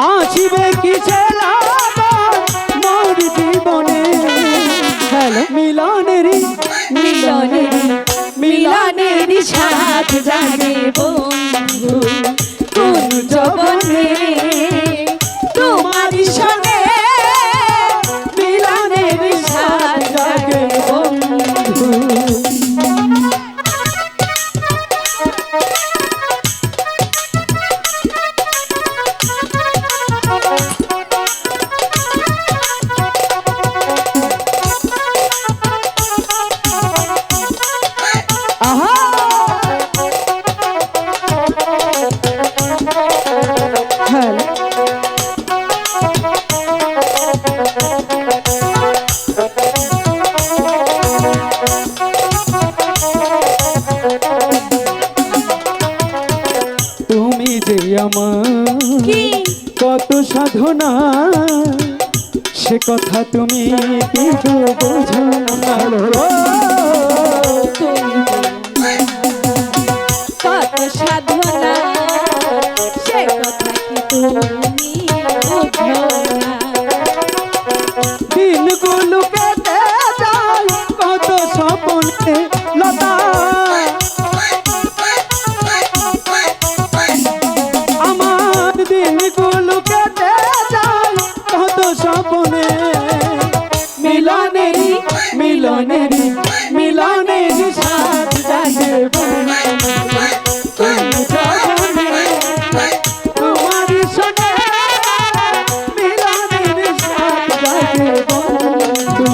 আসিবে কি মোর জীবনে মিলনেরই মিলনেরই মিলনেরই সাথ জাগে বন্ধু কোন জগনে তোমারই সঙ্গে মিলনেরই সাথ জাগে বন্ধু। তুমি যে আমার কত সাধনা সে কথা তুমি কিন্তু বোঝো না। কত সাধনা সে কথা কি তুমি বোঝো না। দিনগুলো কেটে যায় কত স্বপ্নে লতা আমার দিনগুলো কেটে যায় কত স্বপ্নে মিলনেরই মিলনেরই মিলনেরই সাথ জাগে তোমারই সনে মিলনেরই সাথ জাগে বন্ধু।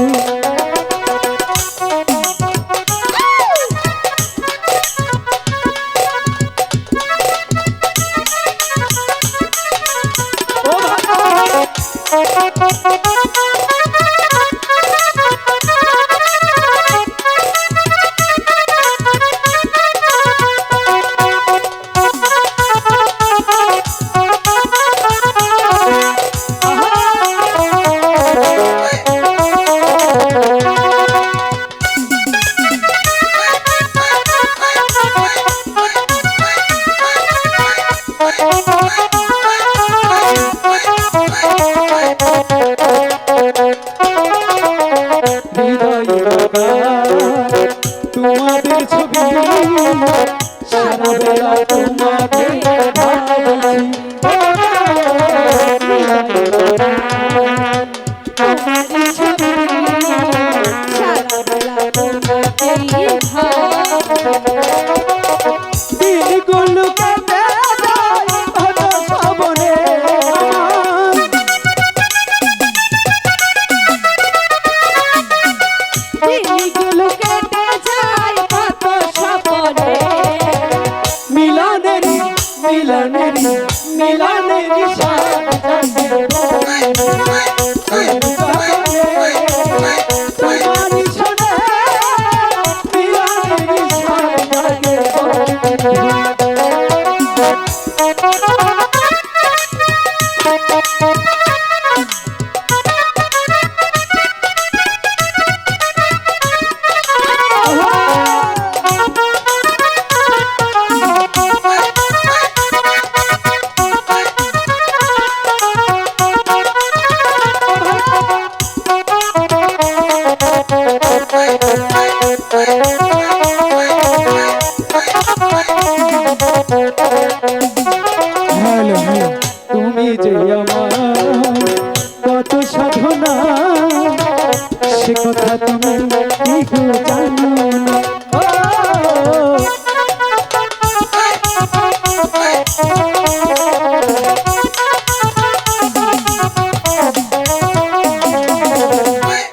তোমাদের ছবি সারা বেলা তোমাকে দিনগুলো কেটে যায় কত স্বপ্নে দিনগুলো কেটে যায় কত স্বপ্নে মিলনেরই মিলনেরই মিলনেরই সাথ জাগে তোমারই সনে মিলনেরই সাথ জাগে তুমি যে আমার কত সাধনা সে কথা তুমি কি জানো না।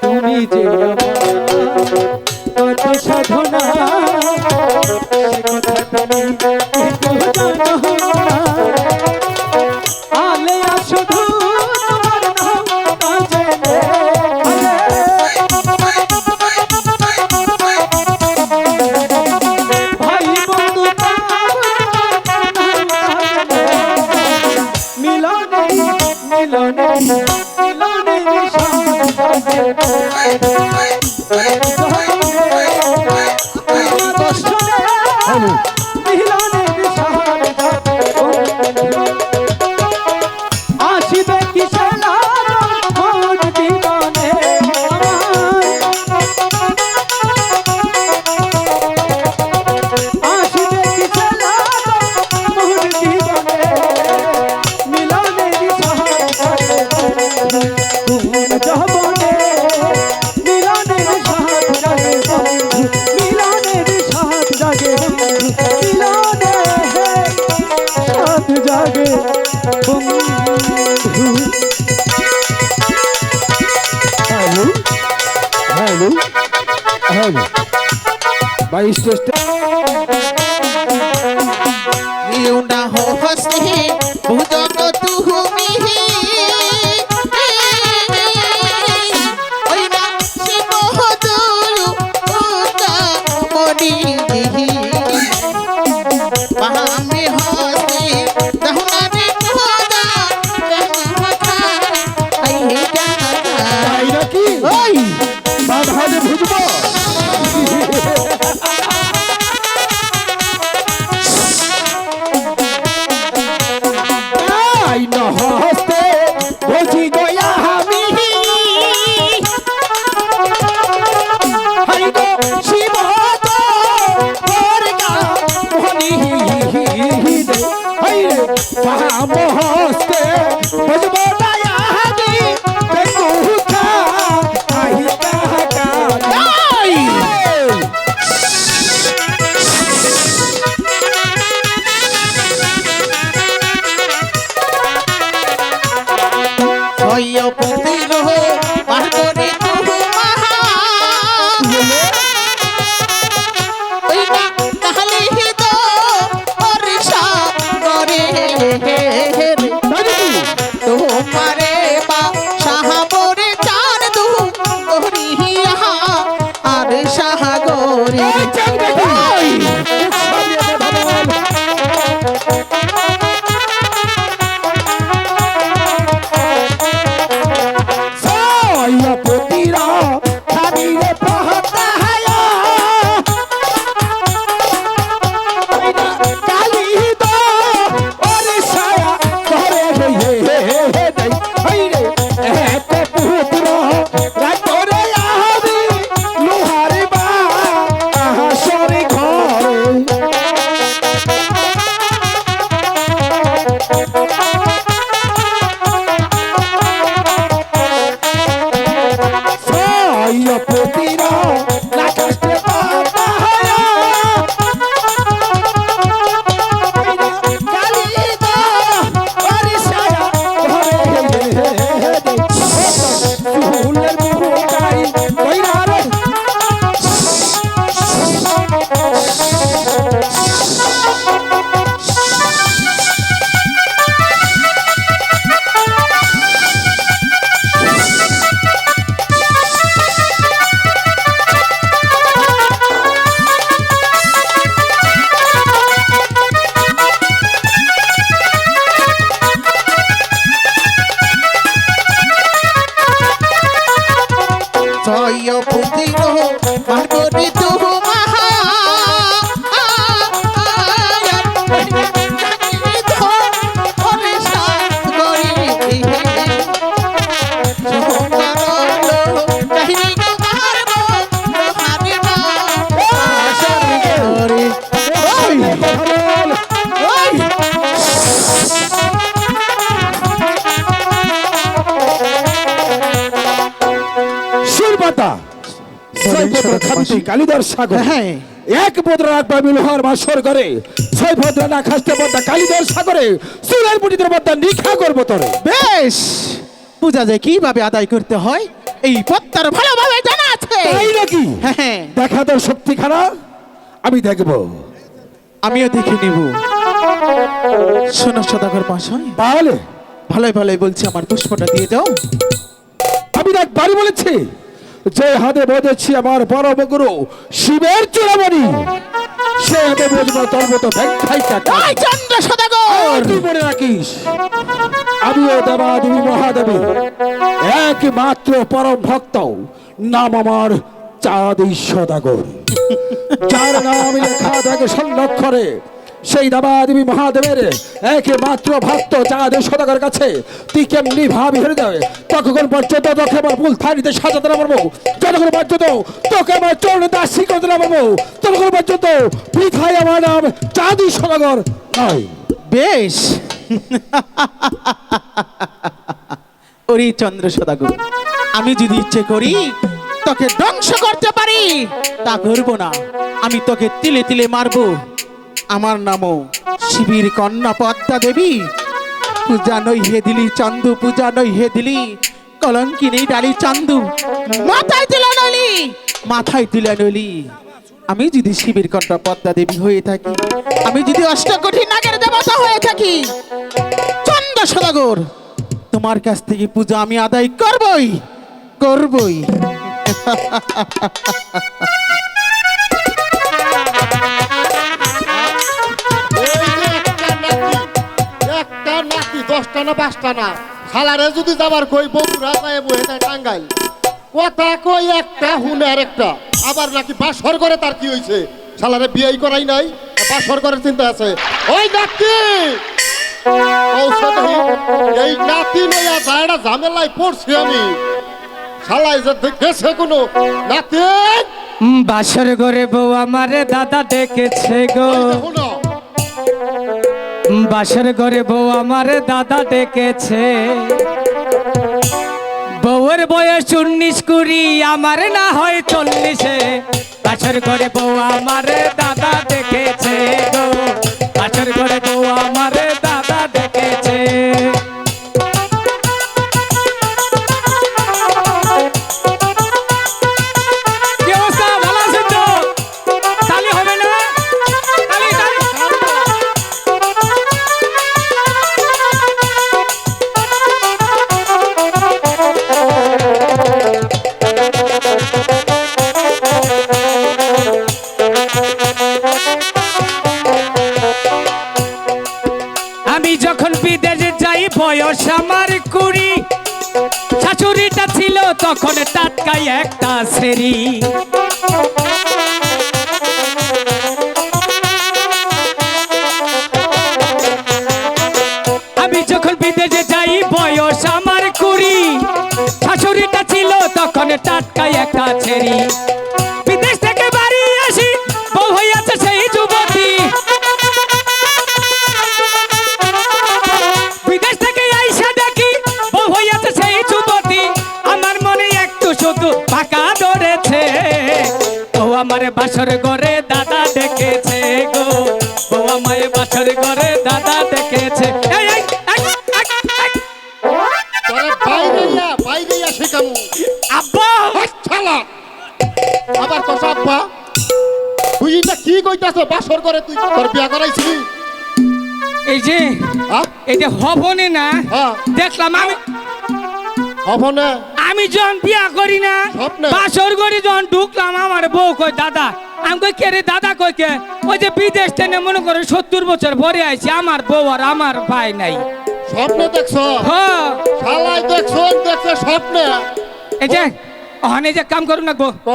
তুমি যে আমার কত সাধনা সে কথা তুমি কি জানো না। শুধু তোমার নাম কাজে ভাই বন্ধু মিলনে মিলনে মিলনে বন্ধু হ্যালো হ্যালো হ্যালো ভাই স্টেজটা ইউ না হো হসে বুঝত তুমি ওই না শিবদুল উতা মনি বাহামে হসে দহনারে খোদা কথা আই জানা তাই নাকি ওই বাধা যে বুঝবো তাই নহস্তে বুঝি গয়া আমি হরি গো শিব তো দুর্গা মনি দে হই রে মহামহস্তে বুঝবো দয়া আমি দেখু কা আহি কাহা কা তাই ছয় পুতির হো মারগরে তুহু মাহা ওই না তাহলে হিদ অরিশা করে তোমারে বা সাহাবরে চার দু ওরিয়া আর সাহাগরে ছয় পুতির হো মারগরে তুহু মাহা কালিদার সাগর হ্যাঁ এক বদ্র রাত পাবি লোহার বাসর করে ছয় ভদ্র না খাসতে পদ্মা কালিদার সাগরে সুরের পুটিদের মধ্যে নিখা করবো তোরে বেশ পূজা যে কিভাবে আদায় করতে হয় এই পত্তার ভালোভাবে জানা আছে তাই নাকি হ্যাঁ দেখা তোর শক্তি খানা আমি দেখবো আমিও দেখে নিব শোনো সদাগর মশাই তাহলে ভালোই ভালোই বলছি আমার পুষ্পটা দিয়ে দাও আমি একবারই বলেছি যে হাতে বেঁধেছি আমার পরম গুরু শিবের চূড়ামণি সে হাতে বুঝবো তোর মতো ব্যাখ্যাই ওই চন্দ্র সদাগর তুই মনে রাখিস আমিও দেবাদেবী মহাদেবী একমাত্র পরম ভক্ত নাম আমার চাঁদ সদাগর যার নাম লেখা থাকে স্বর্ণাক্ষরে সেই দেবাদেবী মহাদেবের একমাত্র ভক্ত চাঁদ সদাগর কাছে তুই কেমনি ভাবি হেরে যাবে তখন পর্যন্ত তোকে আমার ফুল থানিতে সাজাতে না পারবো যতক্ষণ পর্যন্ত তোকে আমার চরণ দাসী করতে না পারবো ততক্ষণ পর্যন্ত পৃথায় আমার নাম চাঁদ সদাগর নয়। বেশ ওরে চন্দ্র সদাগর আমি যদি ইচ্ছে করি তোকে ধ্বংস করতে পারি তা করব না আমি তোকে তিলে তিলে মারবো আমার নামও শিবির কন্যা পদ্মা দেবী পূজা নই হে দিলি চান্দু, পূজা নই হে দিলি কলঙ্কিনী ডালি চান্দু, মাথায় তুলে নলি, মাথায় তুলে নলি। আমি যদি শিবের কন্যা পদ্মা দেবী হয়ে থাকি, আমি যদি অষ্টকোটি নাগের দেবতা হয়ে থাকি, চন্দ্র সদাগর, তোমার কাছ থেকে পূজা আমি আদায় করবই করবই। একটা নাতি 10টা না 5টা না, খালারে যদি যাবার কই বগুড়া যায় বহে যায় টাঙ্গাইল, কথা কই একটা হুনে আর একটা, আবার নাকি বাসর করে তার কি হইছে, শালারে বিয়েই করাই নাই, বাসর করার চিন্তা আছে। ওই নাতি ঔষধ, এই নাতি নয়া জায়গা ঝামেলায় পড়ছি আমি, শালাই যে দেখেছে কোনো নাতি, বাসর ঘরে বউ আমারে দাদা ডেকেছে গো, দেখো না বাসর ঘরে বউ আমারে দাদা ডেকেছে। বউয়ের বয়স 19-20, আমার না হয় 40-এ। বাসর ঘরে বউ আমারে দাদা ডেকেছে গো, বাসর ঘরে বউ আমারে দাদা ডেকেছে। কি অবস্থা, ভালো আছেন তো? তালি হবে না? তালি, তালি। আমি যখন বিদেশে যাই বয়স আমার 20, শাশুড়িটা ছিল তখন টাটকাই একটা সেরি। আমি যখন বিদেশে যাই বয়স আমার 20, শাশুড়িটা ছিল তখন টাটকাই একটা ছেড়ি। বিদেশ থেকে বাড়ি আসি, বউ হইয়াছে সেই যুবতী। বিদেশ থেকে আইসা দেখি বউ হইয়াছে সেই যুবতী। আমার মনে একটু শুধু ফাঁকা ধরেছে, বউ আমারে বাসর ঘরে দাদা ডেকেছে গো, বউ আমায় বাসর ঘরে দাদা ডেকেছে। এই, এই, এই, এই, এই। তোরা বাইরে শিখামু আব্বা, শালা, আবার তো আব্বা, তুই এটা কি কইতাছ, বাসর করে তুই তোর বিয়া করাইছিলি? এই যে হ্যাঁ এটা হবনে না, হ্যাঁ। দেখলাম আমি হব না, আমি যখন বিয়া করি না, স্বপ্নে। বাসর ঘরে যখন ঢুকলাম, আমার বউ কই দাদা, আমি কই কে রে দাদা, কই কে, ওই যে বিদেশ থেকে মনে করে 70 বছর ভরে আইছি, আমার বউ আর আমার ভাই নাই। স্বপ্নে দেখছ? হ্যাঁ, শালাই দেখছে স্বপ্নে। এই যে ওখানে যে কাম করুন না গো, ক,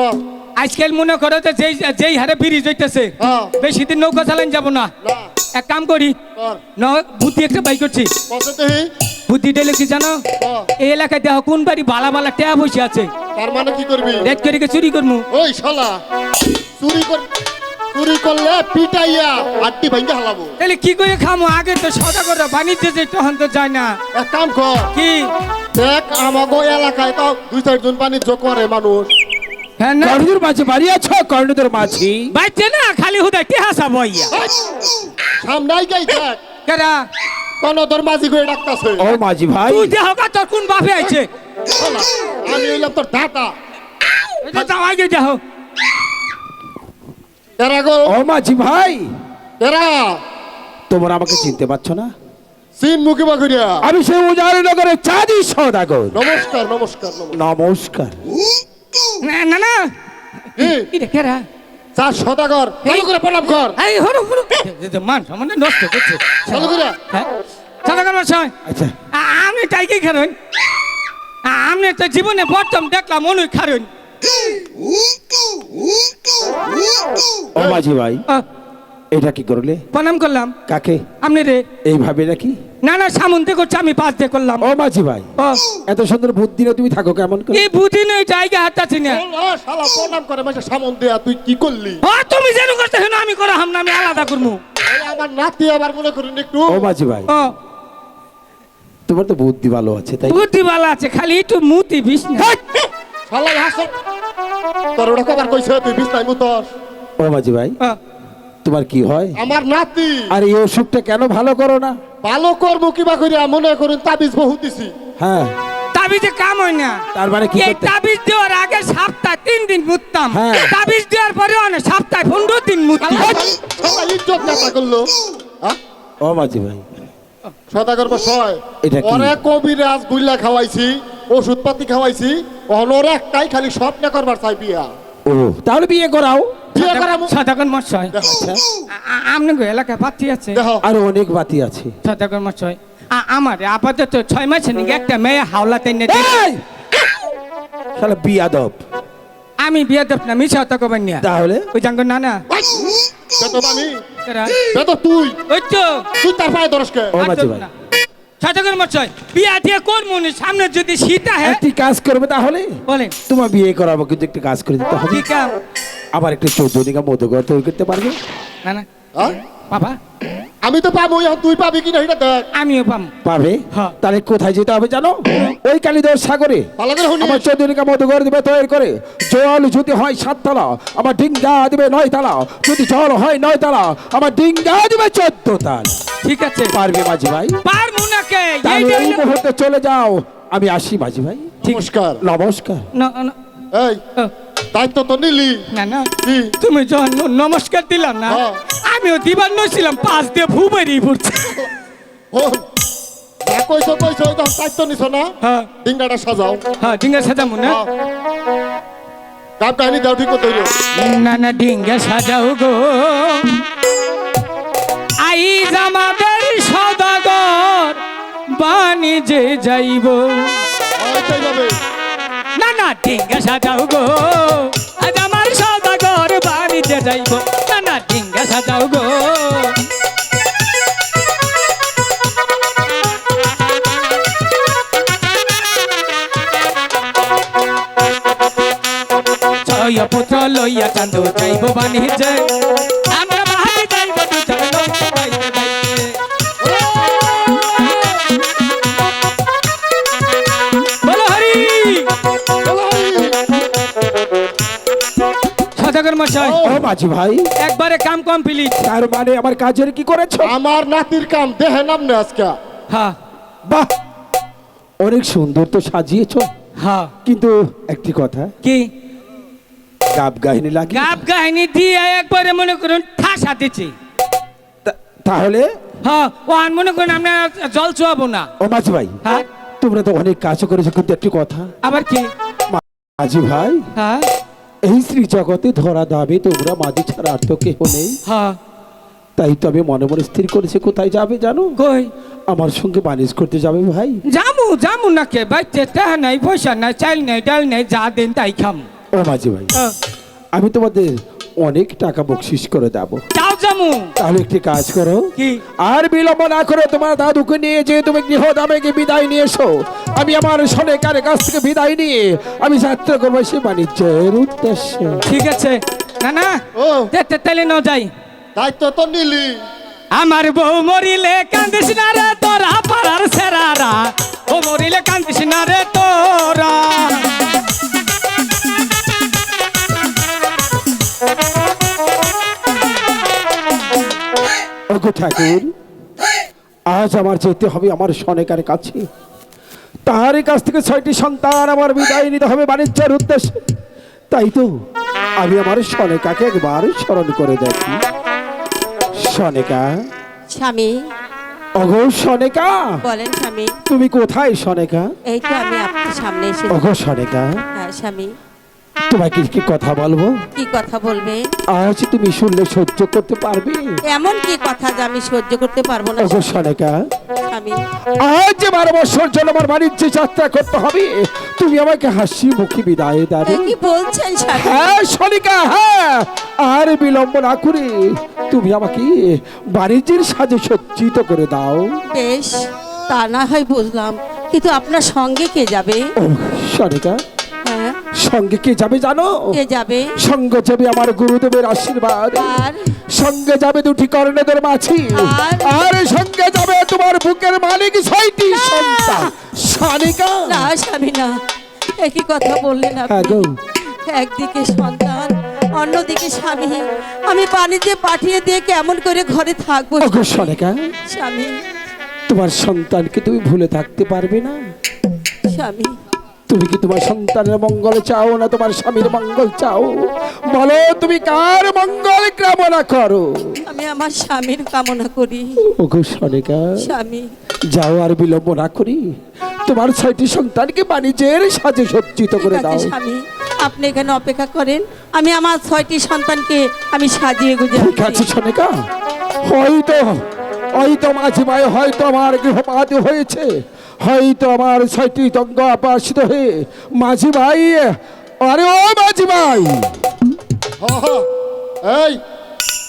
আজকাল মনে করো যে যেই হারে ব্রিজ হইতেছে, হ্যাঁ। বেশি দিন নৌকা চালান যাব না। না এক কাম করি, কর, ন বুদ্ধি একটা বাই করছি। কত দেহি, বুদ্ধি ডেলে কি জানো, ক, এই এলাকায় দেখো কোন বাড়ি বালা বালা ট্যাব বসে আছে, তার মানে কি করবি? রেড করে চুরি করবো। ওই শালা, চুরি করলে পিটাইয়া আড্ডি ভাঙ্গা হালাবো। তাহলে কি করে খামো, আগে তো সদা করে বাণিজ্য যে তখন তো যায় না। এক কাম কর, কি দেখ আমাগো এলাকায় তো 2-4 জন বাণিজ্য করে মানুষ, হ্যাঁ না কর্ণদের মাঝে বাড়ি আছো, কর্ণদের মাঝি বাইতে না খালি হুদা কে হাসা বইয়া সামনে গাই দেখ, কেরা কোন তোর মাঝি করে ডাকতাছে। ও মাঝি ভাই, তুই দেহ কা তোর কোন বাপে আইছে, শালা, আমি হইলাম তোর দাতা। এটা যাও আগে দেহ। এরা গো, ও মাঝি ভাই, এরা তোমরা আমাকে চিনতে পারছো না? সিন মুখে বাগুরিয়া। আমি সেই উজারনগরের চাঁদি সদাগর। নমস্কার নমস্কার নমস্কার। নমস্কার। না না না কি? এটা কেরা, চার সদাগর, চালু করে প্রণাম কর, এই হরো হরো মান সামনে নষ্ট করছে। চালু করে। হ্যাঁ সাদা কার মশাই, আচ্ছা, আমি টাইকে খারুন, আমি তো জীবনে প্রথম দেখলাম অনুই খারুন। ও মাঝি ভাই, এটা কি করলে? প্রণাম করলাম। কাকে? আপনি রে, এইভাবে নাকি? না না সামন্তে করছে, আমি পাশ দিয়ে করলাম। ও মাঝি ভাই, ও, এত সুন্দর বুদ্ধি নিয়ে তুমি থাকো কেমন করে? এই বুদ্ধি নই টাইকে হাতাছি না। ও, শালা প্রণাম করে মাসে সামন দিয়া তুই কি করলি? ও তুমি যেন করতে না, আমি করা হাম না, আমি আলাদা করবো। এই আমার নাতি আবার মনে করেন একটু। ও মাঝি ভাই, ও তোমার তো বুদ্ধি ভালো আছে তাই? বুদ্ধি ভালো আছে, খালি একটু মুতি বিষ না। শালা হাসো, তোর ওটা কবার কইছে তুই বিছনায় মুতস? ও মাঝি ভাই, ও, তোমার কি হয়? আমার নাতি। আর এই অসুখটা কেন ভালো করো না? ভালো কর্ম কিবা করি মনে করুন তাবিজ বহু দিছি। হ্যাঁ, তাবিজে কাম হয় না। তার মানে কি এই করতে? তাবিজ দেওয়ার আগে সপ্তাহে 3 দিন মুততাম, হ্যাঁ। তাবিজ দেওয়ার পরে অনেক সপ্তাহে 15 দিন মুতি। সবাই ইজ্জত নেতা করলো। হ্যাঁ? ও মাঝি ভাই, সদাগর বসয় এটা কি? অনেক কবিরাজ গুল্লা খাওয়াইছি, ওষুধপাতি খাওয়াইছি, অনর একটাই খালি স্বপ্ন করবার চাই বিয়া। ও তাহলে বিয়ে করাও। বিয়ে করামু। সদাগর মশাই, দেখো, আপনি এলাকায় পাত্রী আছে? দেখো আরো অনেক বাতি আছে। সদাগর মশাই, আমার আপাতত 6 মাসের নাকি একটা মেয়ে হাওলাতে নিয়ে এই! শালা বিয়াদব। আমি বিয়ে দেব না, মিশা তো কবেন না। তাহলে ওই জাঙ্গর না না বেতন আমি, কেরা? বেতন তুই, ওই তো তুই তার পায়ে দরসকে। ও মাঝি ভাই, সদাগর মশাই, বিয়া দিয়ে করবো না, সামনে যদি শীতা হ্যাঁ একটি কাজ করবে তাহলে। বলেন তোমার বিয়ে করাবো, কিন্তু একটি কাজ করে দিতে হবে। কি কাম? আবার একটু 14 দিকা মধুকর তৈরি করতে পারবে? না না হ্যাঁ? বাবা, আমি তো পাবো, এখন তুই পাবি কিনা এটা দেখ। আমিও পাম। পাবে। হ্যাঁ। তাহলে কোথায় যেতে হবে জানো? ওই কালীদর সাগরে ভালো করে শুনিস। আমার 14 দিকা মধুকর দিবে তৈরি করে। জল যদি হয় 7 তলা, আমার ডিঙ্গা দিবে 9 তলা। যদি জল হয় 9 তলা, আমার ডিঙ্গা দিবে 14 তলা। ঠিক আছে, পারবে মাঝি ভাই? পারবো না কে? তাহলে এইটা এই হইলো- মুহূর্তে চলে যাও। আমি আসি মাঝি ভাই। নমস্কার। নমস্কার। ন- ন- এই ও, দায়িত্ব তো নিলি। না না, কি? তুমি যখন নমস্কার দিলাম না, হ্যাঁ। আমিও দিবার নছিলাম, পাশ দিয়ে ভু বেরিয়ে পড়ছে। হন, যা কইছো কইছো, ওই তখন দায়িত্ব নিছো না। হ্যাঁ ডিঙ্গাটা সাজাও। হ্যাঁ, ডিঙ্গা সাজাবো না? গাব কাহিনী দাও ঠিক মতো হইলো। না না, ডিঙ্গা সাজাও গো, আইজ আমাদের সদাগর বাণিজ্যে যাইব। ওইটাই যাবে। না না, ডিঙ্গা সাজাও গো, আজ আমার সদাগর বাণিজ্যে যাইব। না না, ডিঙ্গা সাজাও গো। ছয় পুত্র লইয়া চান্দু যাইব বাণিজ্যে, আমরা বাহারি যাইব দুজন লইয়া যাইতে যাইতে। বলো হরি। সদাগর মশাই, ও মাঝি ভাই, একবারে কাম কমপ্লিট। তার মানে আমার কাজের কি করেছো? আমার নাতির কাম দেহে নাম নে আজকে। হ্যাঁ বাহ, অনেক সুন্দর তো সাজিয়েছো, হ্যাঁ। কিন্তু একটি কথা, কি? গাব গাহিনী লাগে। গাব কাহিনী দিয়ে একবারে মনে করুন ঠাসা দিচ্ছি। তাহলে হ্যাঁ, ও আর মনে করুন আমরা জল চুয়াবো না। ও মাঝি ভাই, হ্যাঁ, তোমরা তো অনেক কাজ করেছো, কিন্তু একটি কথা আবার কি? মাঝি ভাই, হ্যাঁ এই শ্রী জগতে ধরা দাবে তোমরা মাঝি ছাড়া আর তো কেহ নেই। হ্যাঁ, তাই তো আমি মনে মনে স্থির করেছি, কোথায় যাবে জানো? কই আমার সঙ্গে বাণিজ্য করতে যাবে ভাই। জামু জামু না কে বাইতে টাকা নাই, পয়সা নাই, চাল নাই, ডাল নাই, যা দেন তাই খাম। ও মাঝি ভাই, হ্যাঁ, আমি তোমাদের অনেক টাকা বকশিস করে দেবো। যাও জামু। তাহলে একটি কাজ করো, কি? আর বিলম্ব না করে তোমার দাদুকে নিয়ে যে তুমি গৃহদামেকে বিদায় নিয়ে এসো। আমি আমার সনেকার কাছ থেকে বিদায় নিয়ে আমি যাত্রা করবো সে বাণিজ্যের উদ্দেশ্যে। ঠিক আছে, না না, ও যেতে তাইলে ন যাই। দায়িত্ব তো নিলি। আমার বউ মরিলে কান্দিস না রে তোরা, পাড়ার সেরারা। ও মরিলে কান্দিস না রে তোরা। ওগো ঠাকুর, আজ আমার যেতে হবে আমার সনেকার কাছে। তার কাছ থেকে 6টি সন্তান আমার বিদায় নিতে হবে বাণিজ্যের উদ্দেশ্যে। তাই তো আমি আমার সনেকাকে একবার স্মরণ করে দেখি। সনেকা, স্বামী, ওগো সনেকা, বলেন স্বামী। তুমি কোথায় সনেকা? এই তো আমি আপনার সামনে এসে। ওগো সনেকা, হ্যাঁ স্বামী, তোমাকে কি কথা বলবো? কি কথা বলবে? আজ তুমি শুনলে সহ্য করতে পারবে? এমন কি কথা যে আমি সহ্য করতে পারবো না ওগো সনেকা, স্বামী? আজ যে 12 বছর জন্য আমার বাণিজ্য যাত্রা করতে হবে, তুমি আমাকে হাসি মুখে বিদায় দাও। এ কি বলছেন স্বামী? হ্যাঁ সনিকা, হ্যাঁ, আর বিলম্ব না করে তুমি আমাকে বাণিজ্যের সাজে সজ্জিত করে দাও। বেশ, তা না হয় বুঝলাম, কিন্তু আপনার সঙ্গে কে যাবে? ও সনিকা, হ্যাঁ, সঙ্গে কে যাবে জানো? কে যাবে? সঙ্গে যাবে আমার গুরুদেবের আশীর্বাদ, আর সঙ্গে যাবে 2টি কর্ণেদের মাছি, আর সঙ্গে যাবে তোমার বুকের মালিক 6টি সন্তান। সনিকা, না স্বামী না, একই কথা বললেন হ্যাঁ আপনি। গো, একদিকে সন্তান, অন্যদিকে স্বামী আমি বাণিজ্যে পাঠিয়ে দিয়ে কেমন করে ঘরে থাকবো ওগো সনেকা, স্বামী? তোমার সন্তানকে তুমি ভুলে থাকতে পারবে না? স্বামী তুমি কি তোমার সন্তানের মঙ্গল চাও না তোমার স্বামীর মঙ্গল চাও? বলো তুমি কার মঙ্গল কামনা করো? আমি আমার স্বামীর কামনা করি ওগো সনেকা, স্বামী। যাও আর বিলম্ব না করি তোমার 6টি সন্তানকে বাণিজ্যের সাজে সজ্জিত করে ঠিক আছে দাও। স্বামী, আপনি এখানে অপেক্ষা করেন, আমি আমার 6টি সন্তানকে আমি সাজিয়ে গুজিয়ে ঠিক আছে সনেকা, হয়তো মাঝি ভাই হয়তো আমার গৃহপাত হয়েছে, হয়তো আমার 6টি তঙ্গ আপাসিত হয়ে মাঝি ভাই, আরে ও মাঝি ভাই, এই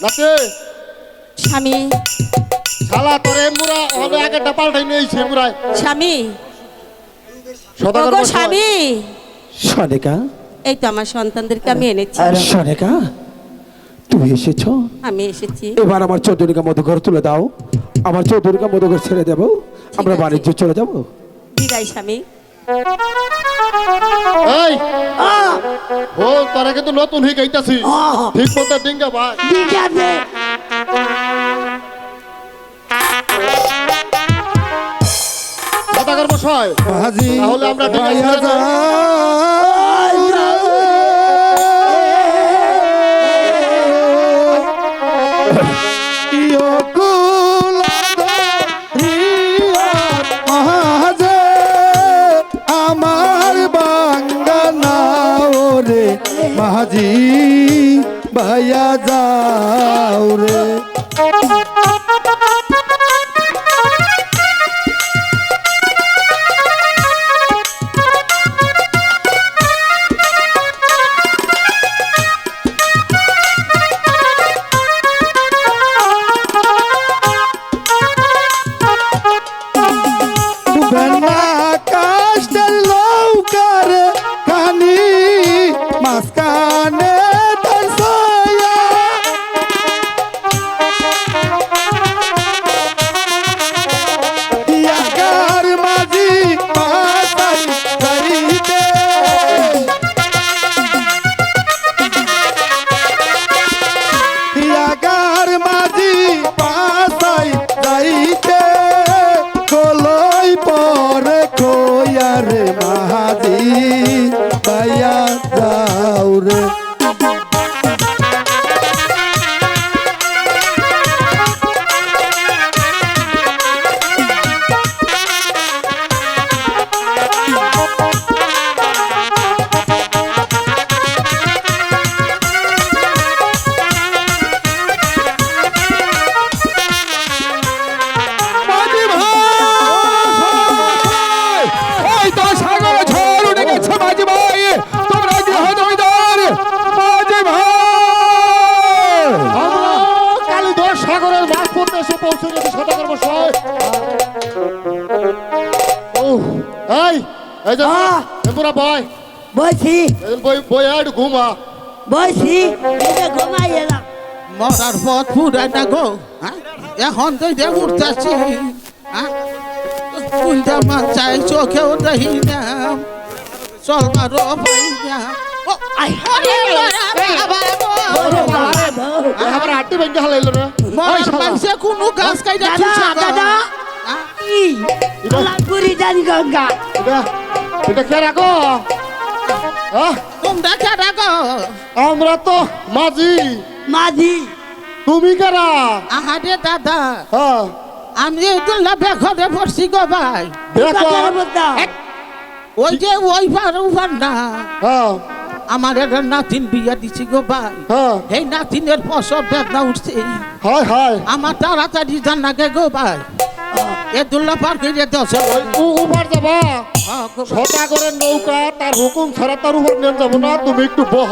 নাতে স্বামী শালা তোরে মুরা অনেক আগেটা পাল্টাই নিয়েছে মুরাই স্বামী সদাগর ওগো মশাই। স্বামী, সনেকা, এই তো আমার সন্তানদেরকে আমি এনেছি। সনেকা তুমি এসেছ? আমি এসেছি। এবার আমার চৌধুরীকে মধুঘর তুলে দাও, আমার চৌধুরীকে মধুঘর ছেড়ে দেবো, আমরা আছে। বাণিজ্য চলে যাব। বিদায় স্বামী। এই ও তোরা কিন্তু নতুন হয়ে গাইতাছি ঠিক মতো ডিঙ্গা ভাই সদাগর মশাই, তাহলে আমরা ডিঙ্গা ছেড়ে যাই। আমার বাঙ্গানা রে মাঝি ভাইয়া যাও রে। আকাশের নৌকার খানি মাঝখানে তার ছায়া। ইয়াগার মাঝি পাতাই যাইতে, ইয়াগার মাঝি পাতাই যাইতে কলই পরে কয়ারে মাঝি ভাইয়া যাও রে। মাঝি ভাই, ওই তো সাগরে ঝড় উঠে গেছে মাঝি ভাই, তোমরা গৃহ জমিদার মাঝি ভাই। আমরা কালীধর সাগরের মাছ পড়তে এসে পৌঁছে গেছে সদাগর মশাই। এই যে তোরা বয় বলছি বই একটু ঘুমা। বলছি এটা ঘুমাই এলাম। মরার পথ পুরাই না গো, হ্যাঁ? এখন তো যে উঠতেছি, কুলটা মান চাই চোখেও দেখি না, চলবারও পাই না। ও, ওরে বাবা, বাবা গো। আমার হাঁটি ভেঙে হালাইলো না। মরার মানুষে কোনো গাছ কাইটা দাদা তুলছে গো। দাদা হ্যাঁ? কি লালপুরি জান গঙ্গা এটা কে রাখো? তোমরা কেডা গো? আমরা তো মাঝি, মাঝি তুমি কারা? আহারে দাদা, হ্যাঁ আমি দুল্লা বেঘরে পড়ছি গো ভাই। দেখো ওই যে ওই পার উপার না, হ্যাঁ আমার একটা নাতিন বিয়া দিছি গো ভাই। হ্যাঁ এই নাতিনের প্রসব বেদনা উঠছে, হায় হায় আমার তাড়াতাড়ি জানাকে গো ভাই। এ দুল্লা পার করে দশ উপর যাবা সদাগরের নৌকা, তার হুকুম ছাড়া তার উপর নিয়ে যাবো না। তুমি একটু বহ,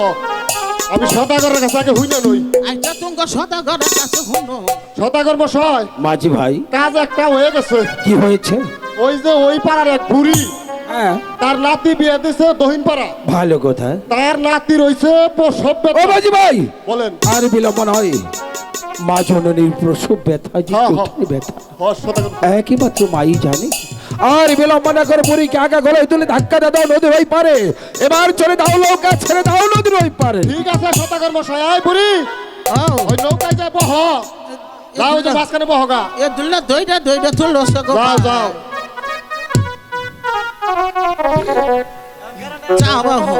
আমি সদাগরের কাছে আগে হইনা নই। আচ্ছা তুমি সদাগরের কাছে শুনো। সদাগর মশাই, মাঝি ভাই, কাজ একটা হয়ে গেছে। কি হয়েছে? ওই যে ওই পাড়ার এক বুড়ি, হ্যাঁ, তার নাতি বিয়ে দিছে দহিন পাড়া, ভালো কথা। তার নাতি রয়েছে প্রসব ও ব্যথা। মাঝি ভাই, বলেন আর বিলম্ব নয়, মা জননীর প্রসব ব্যথা যে হ্যাঁ, কঠিন ব্যথা হ্যাঁ, সদাগর একমাত্র মাই জানে। আর বিলম্ব না করে বুড়িকে আগা গলায় তুলে ধাক্কা দিয়ে দাও নদীর ওই পারে। এবার চলে দাও নৌকা ছেড়ে দাও নদীর ওই পারে। ঠিক আছে সদাগর মশাই, এই বুড়ি ওই নৌকায় যায় বহ, যাও যে মাঝখানে বহগা, এ দুলনা দইটা তুল রস যাও যাও। চা বাহু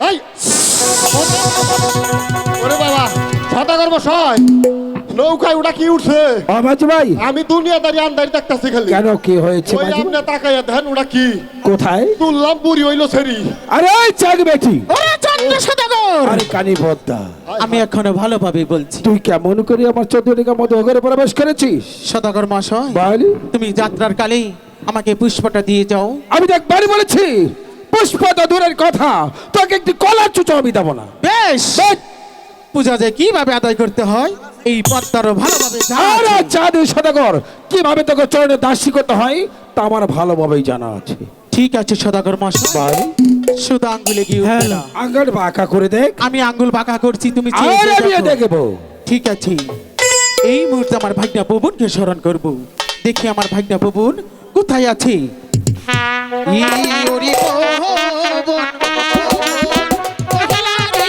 এই ওরে বাবা, সদাগর মশাই নৌকায় ওটা কি উঠছে? মাঝি ভাই আমি দুনিয়াদারি আন্দারি দেখতেছি খালি। কেন কি হয়েছে ওই মাঝি আপনি তাকাইয়া দেখেন ওটা কি কোথায়? তুললাম বুড়ি হইলো সেরি। আরে ওই চাক বেটি, ওরে চন্দ্র সদাগর, আরে কানি বদ্দা, আমি এখনো ভালোভাবে বলছি। তুই কেমন করে আমার চৌধুরীকে মধ্যে ঘরে প্রবেশ করেছিস? সদাগর মশাই, বলি তুমি যাত্রার কালে আমাকে পুষ্পটা দিয়ে যাও। আমি তো একবারই বলেছি পুষ্প তো দূরের কথা, তোকে একটি কলার চুচো আমি দেবো না। বেশ, পূজা যে কিভাবে আদায় করতে হয় এই পদ্মারও ভালোভাবে জানা আরে আছে। চাঁদ সদাগর, কিভাবে তোকে চরণে দাসী করতে হয় তা আমার ভালোভাবেই জানা আছে। ঠিক আছে সদাগর মশাই, বলি শুধু আঙ্গুলে গিয়ে হ্যাঁ, উঠবে না। আঙ্গুল বাঁকা করে দেখ। আমি আঙ্গুল বাঁকা করছি, তুমি চেয়ে আরে চেয়ে আমি দেখো। দেখবো। ঠিক আছে, এই মুহূর্তে আমার ভাগ্না পবনকে স্মরণ করব। দেখি আমার ভাগ্না পবন কোথায় আছে। ই ওরে পবন, পহেলা রে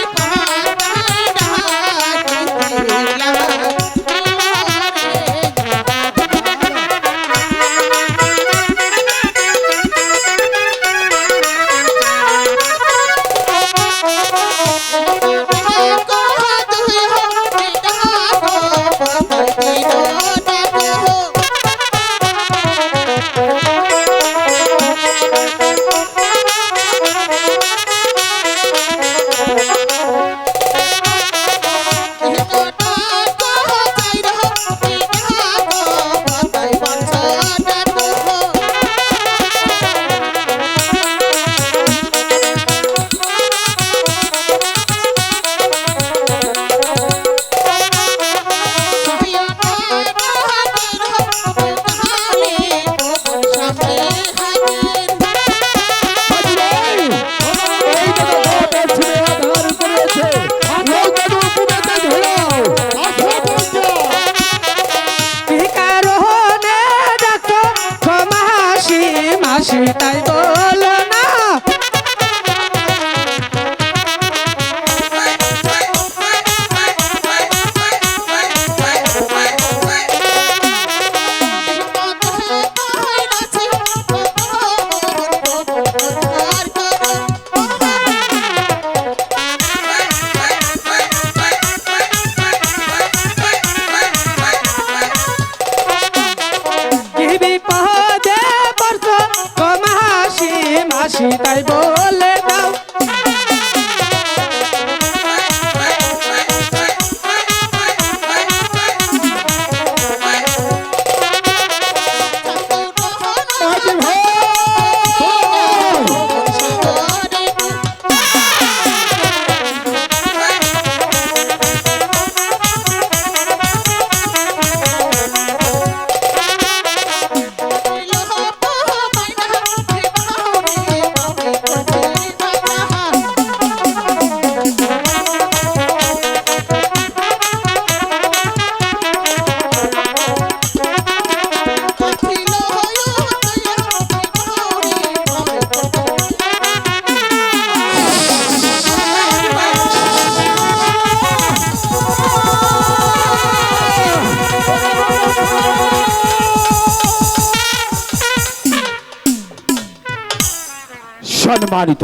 মাঝি ভাই, এই দেখো নৌকা ছিঁড়ে আধার করেছে। নৌকা তো পুকুরেতে ঢেলাও। কারণে দেখো মাসি মাসি তাই বলো না। কি বিপদে পড়ছো মাসি মাসি তাই বলে দাও। মাঝি ভাই, সম্মানিত